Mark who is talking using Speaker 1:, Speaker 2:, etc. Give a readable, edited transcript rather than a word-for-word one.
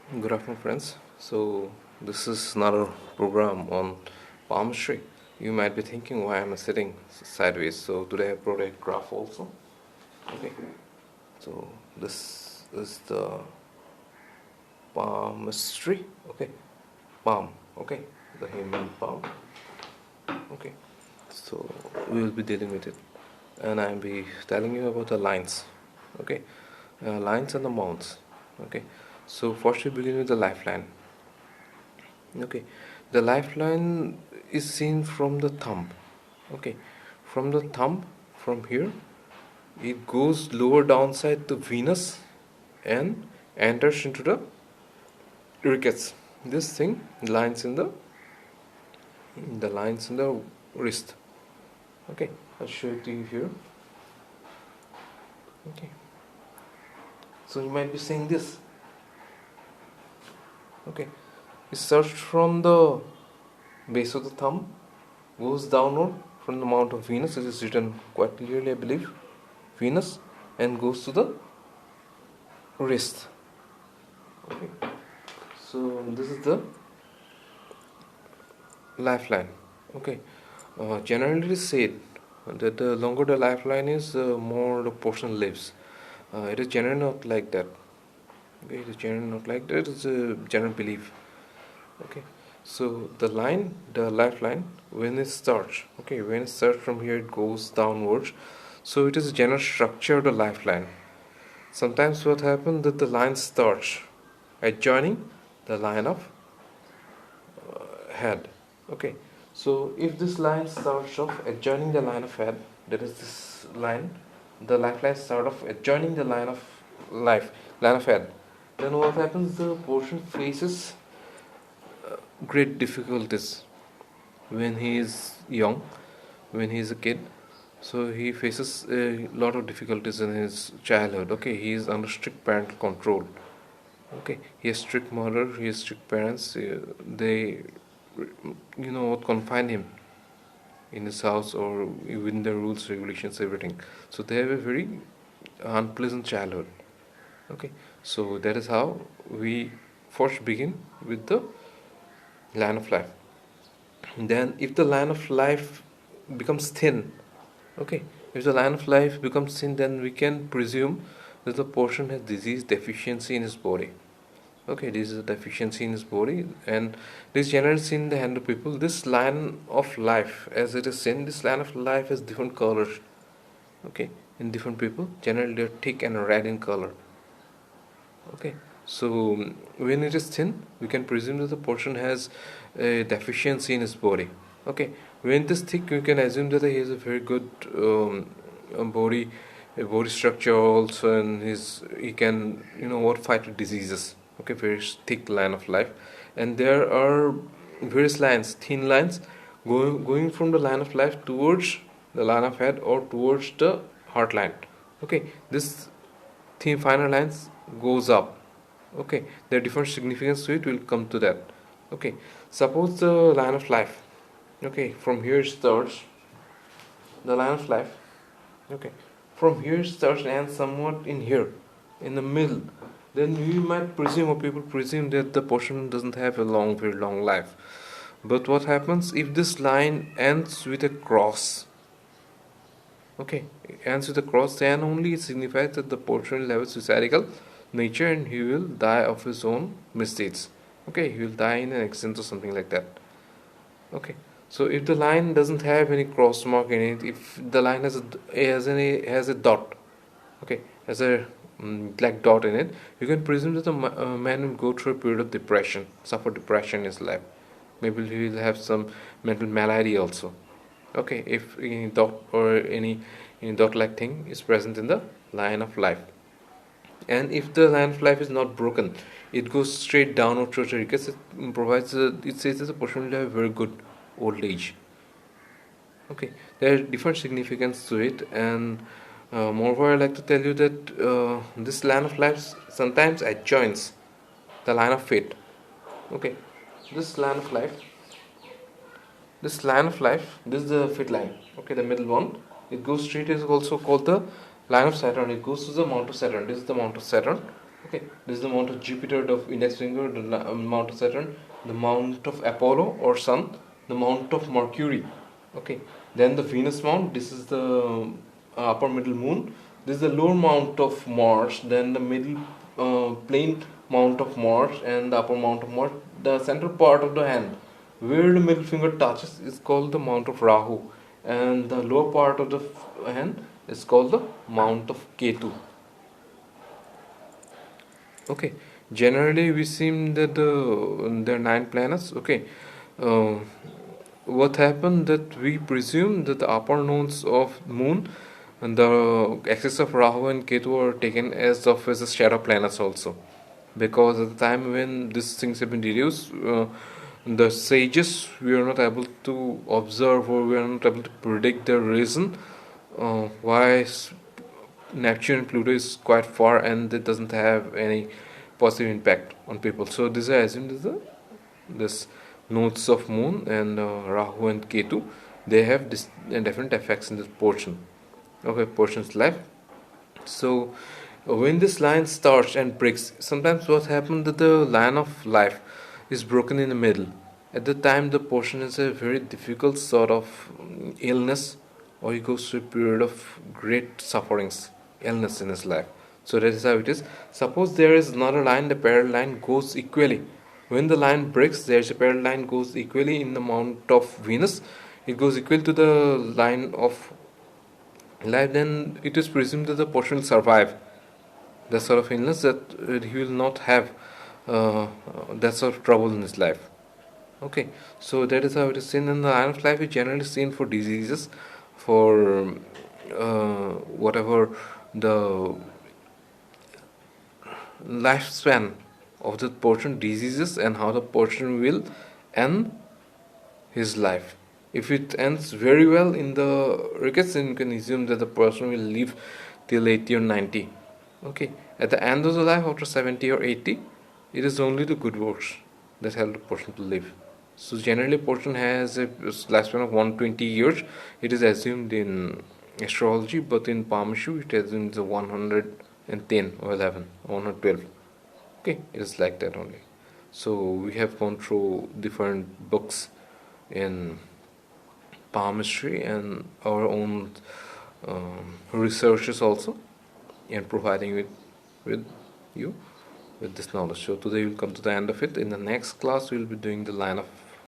Speaker 1: Good afternoon, friends. So, this is another program on palmistry. You might be thinking why am I sitting sideways. So, today I brought a graph also. Okay, so this is the palmistry. Okay, palm. Okay, the human palm. Okay, so we will be dealing with it, and I'll be telling you about the lines. Okay, lines and the mounts. Okay, so first we begin with the lifeline. Okay, the lifeline is seen from the thumb. Okay, from the thumb, from here, it goes lower downside to Venus and enters into the rickets. This thing lines in the lines in the wrist. Okay, I'll show it to you here. Okay, so you might be saying this. Okay, it starts from the base of the thumb, goes downward from the mount of Venus. It is written quite clearly, I believe. Venus, and goes to the wrist. Okay, so this is the lifeline. Okay, generally it is said that the longer the lifeline is, more the person lives. It is generally not like that. Okay, it is generally not like that. It's a general belief. Okay, so the lifeline, when it starts, okay, when it starts from here, it goes downwards. So it is a general structure of the lifeline. Sometimes what happens that the line starts adjoining the line of head. Okay, so if this line starts off adjoining the line of head, that is this line, the lifeline start off adjoining the line of line of head. Then what happens? The portion faces great difficulties when he is young, when he is a kid. So he faces a lot of difficulties in his childhood. Okay, he is under strict parental control. Okay, he has strict mother, he has strict parents. They, what confine him in his house or within the rules, regulations, everything. So they have a very unpleasant childhood. Okay, so that is how we first begin with the line of life. Then, if the line of life becomes thin, okay, if the line of life becomes thin, then we can presume that the person has disease deficiency in his body. Okay, this is a deficiency in his body, and this generally seen in the hand of people. This line of life, as it is seen, this line of life has different colors. Okay, in different people, generally they're thick and red in color. Okay, so when it is thin, we can presume that the person has a deficiency in his body. Okay, when it is thick, we can assume that he has a very good body, a body structure also, and he can fight diseases. Okay, very thick line of life, and there are various lines, thin lines, going from the line of life towards the line of head or towards the heart line. Okay, this thin finer lines goes up. Okay, there are different significance to it. We'll come to that. Okay, suppose the line of life. Okay, from here starts the line of life. Okay, from here starts and somewhat in here, in the middle. Then we might presume, or people presume, that the person doesn't have a very long life. But what happens if this line ends with a cross? Okay, ends with a cross, then only it signifies that the person will have a suicidal nature and he will die of his own misdeeds. Okay, he will die in an accident or something like that. Okay, so if the line doesn't have any cross mark in it, if the line has a dot, okay, has a black dot in it, you can presume that the man will go through a period of depression, suffer depression in his life. Maybe he will have some mental malady also. Okay, if any dot or any dot like thing is present in the line of life, and if the line of life is not broken, it goes straight downward towards the because it says that the person will have very good old age. Okay, there are different significance to it, and moreover I like to tell you that this line of life sometimes adjoins the line of fate. Okay, this line of life this is the fit line. Okay, the middle one, it goes straight, is also called the line of Saturn. It goes to the mount of Saturn. This is the mount of Saturn. Okay, this is the mount of Jupiter, the index finger, the mount of Saturn, the mount of Apollo or Sun, the mount of Mercury. Okay, then the Venus mount. This is the upper middle moon. This is the lower mount of Mars. Then the middle plane mount of Mars and the upper mount of Mars. The central part of the hand, where the middle finger touches, is called the mount of Rahu, and the lower part of the hand is called the mount of Ketu. Okay, generally we seem that there are 9 planets. Okay, uh, what happened that we presume that the upper nodes of moon and the axis of Rahu and Ketu are taken as of as a shadow planets also, because at the time when these things have been deduced, the sages, we are not able to observe, or we are not able to predict the reason why Neptune and Pluto is quite far and it doesn't have any positive impact on people. So these are assumed as this nodes of moon and Rahu and Ketu. They have this different effects in this portion. Okay, portion's life. So when this line starts and breaks, sometimes what happens that the line of life is broken in the middle. At the time, the portion is a very difficult sort of illness, or he goes through a period of great sufferings, illness in his life. So that is how it is. Suppose there is another line, the parallel line goes equally. When the line breaks, there is a parallel line goes equally in the mount of Venus. It goes equal to the line of life. Then it is presumed that the portion will survive that sort of illness, that he will not have that sort of trouble in his life. Okay, so that is how it is seen. In the line of life is generally seen for diseases, for whatever the lifespan of the portion, diseases, and how the portion will end his life. If it ends very well in the rickets, then you can assume that the person will live till 80 or 90. Okay, at the end of the life, after 70 or 80, it is only the good works that help the person to live. So generally, person has a lifespan of 120 years. It is assumed in astrology, but in Palmistry, it assumes 110 or 11, 112. Okay, it is like that only. So we have gone through different books in palmistry and our own researches also, and providing with you with this knowledge. So today we'll come to the end of it. In the next class we'll be doing the line of